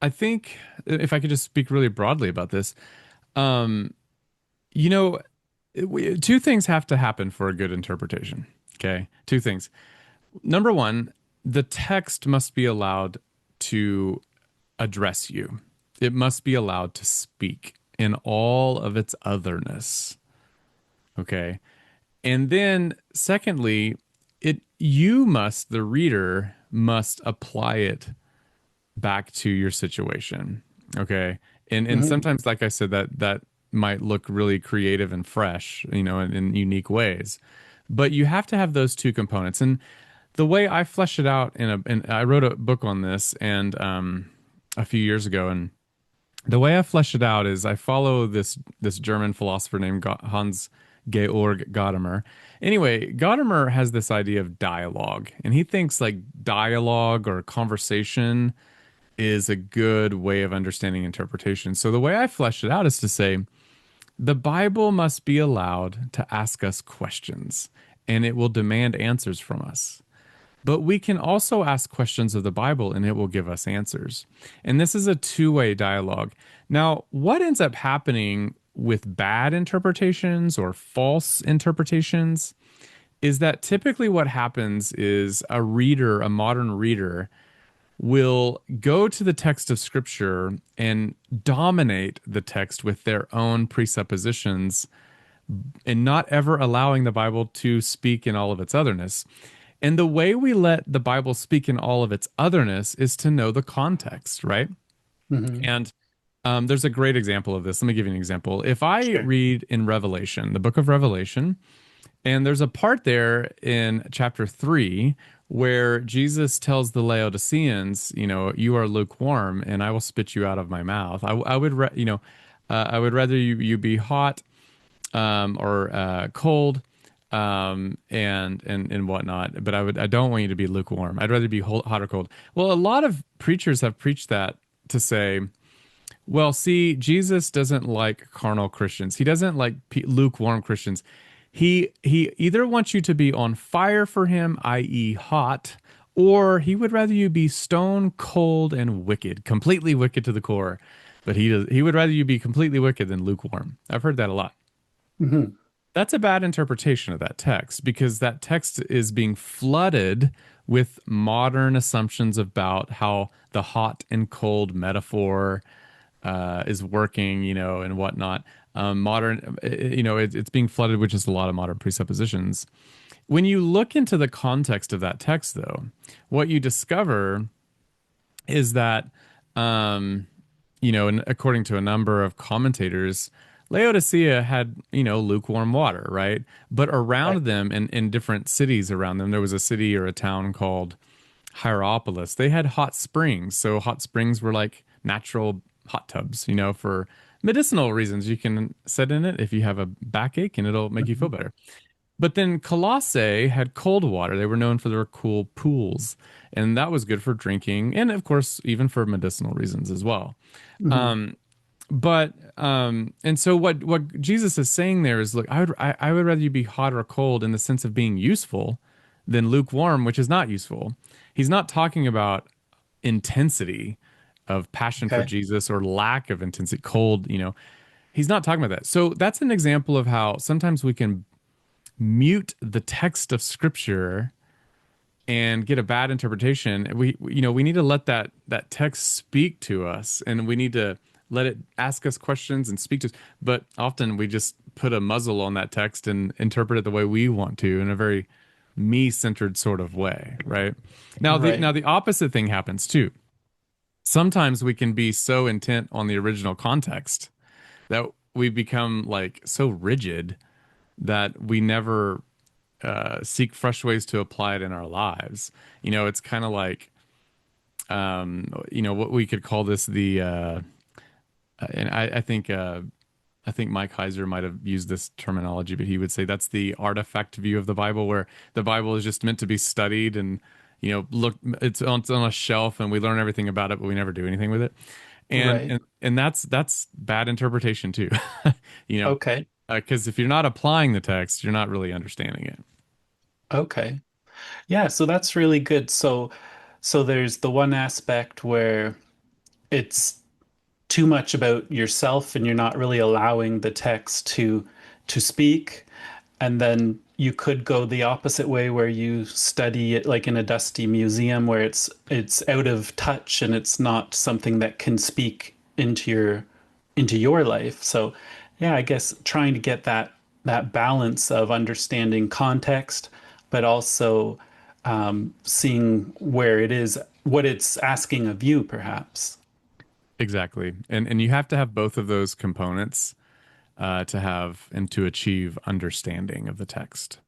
I think if I could just speak really broadly about this, um, you know, two things have to happen for a good interpretation. Okay, two things. Number one, the text must be allowed to address you. It must be allowed to speak in all of its otherness. Okay. And then secondly, the reader must apply it back to your situation. Okay. And Hmm. sometimes, like I said, that might look really creative and fresh, in unique ways. But you have to have those two components. And the way I flesh it out and I wrote a book on this and a few years ago, and the way I flesh it out is I follow this German philosopher named Hans Georg Gadamer. Anyway, Gadamer has this idea of dialogue, and he thinks like dialogue or conversation is a good way of understanding interpretation. So the way I flesh it out is to say the Bible must be allowed to ask us questions, and it will demand answers from us. But we can also ask questions of the Bible and it will give us answers. And this is a two-way dialogue. Now, what ends up happening with bad interpretations or false interpretations is that typically what happens is a modern reader, will go to the text of scripture and dominate the text with their own presuppositions and not ever allowing the Bible to speak in all of its otherness. And the way we let the Bible speak in all of its otherness is to know the context, right? Hmm. And there's a great example of this. Let me give you an example. If I Sure. read in Revelation, the book of Revelation, and there's a part there in chapter 3 where Jesus tells the Laodiceans, you are lukewarm and I will spit you out of my mouth. I would, I would rather you be hot or cold and whatnot. But I don't want you to be lukewarm. I'd rather be hot or cold. Well, a lot of preachers have preached that to say, well, see, Jesus doesn't like carnal Christians. He doesn't like lukewarm Christians. He either wants you to be on fire for him, i.e., hot, or he would rather you be stone cold and wicked, completely wicked to the core. But he would rather you be completely wicked than lukewarm. I've heard that a lot. Hmm. That's a bad interpretation of that text because that text is being flooded with modern assumptions about how the hot and cold metaphor is working, and whatnot. It's being flooded with just a lot of modern presuppositions. When you look into the context of that text, though, what you discover is that, um, and according to a number of commentators, Laodicea had, lukewarm water, right? But Right. around them in different cities around them, there was a city or a town called Hierapolis. They had hot springs. So hot springs were like natural hot tubs, for medicinal reasons. You can sit in it if you have a backache and it'll make you feel Hmm. better. But then Colossae had cold water. They were known for their cool pools, and that was good for drinking, and of course, even for medicinal reasons as well. Hmm. Um, and so what Jesus is saying there is, look, I would rather you be hot or cold in the sense of being useful than lukewarm, which is not useful. He's not talking about intensity of passion for Okay. Jesus or lack of intensity, cold. He's not talking about that. So that's an example of how sometimes we can mute the text of scripture and get a bad interpretation. We need to let that text speak to us, and we need to let it ask us questions and speak to us. But often we just put a muzzle on that text and interpret it the way we want to in a very me-centered sort of way, right? Right. Now the opposite thing happens too. Sometimes we can be so intent on the original context that we become like so rigid that we never seek fresh ways to apply it in our lives. It's kind of like, what we could call this and I think Mike Heiser might have used this terminology, but he would say that's the artifact view of the Bible, where the Bible is just meant to be studied and, look, it's on a shelf and we learn everything about it, but we never do anything with it. And Right. and, and that's bad interpretation too, you know, Okay. because if you're not applying the text, you're not really understanding it. Okay. Yeah, so that's really good. So there's the one aspect where it's too much about yourself and you're not really allowing the text to speak. And then you could go the opposite way where you study it like in a dusty museum where it's out of touch and it's not something that can speak into your life. So yeah, I guess trying to get that balance of understanding context, but also seeing where it is, what it's asking of you, perhaps. Exactly. And you have to have both of those components to have and to achieve understanding of the text.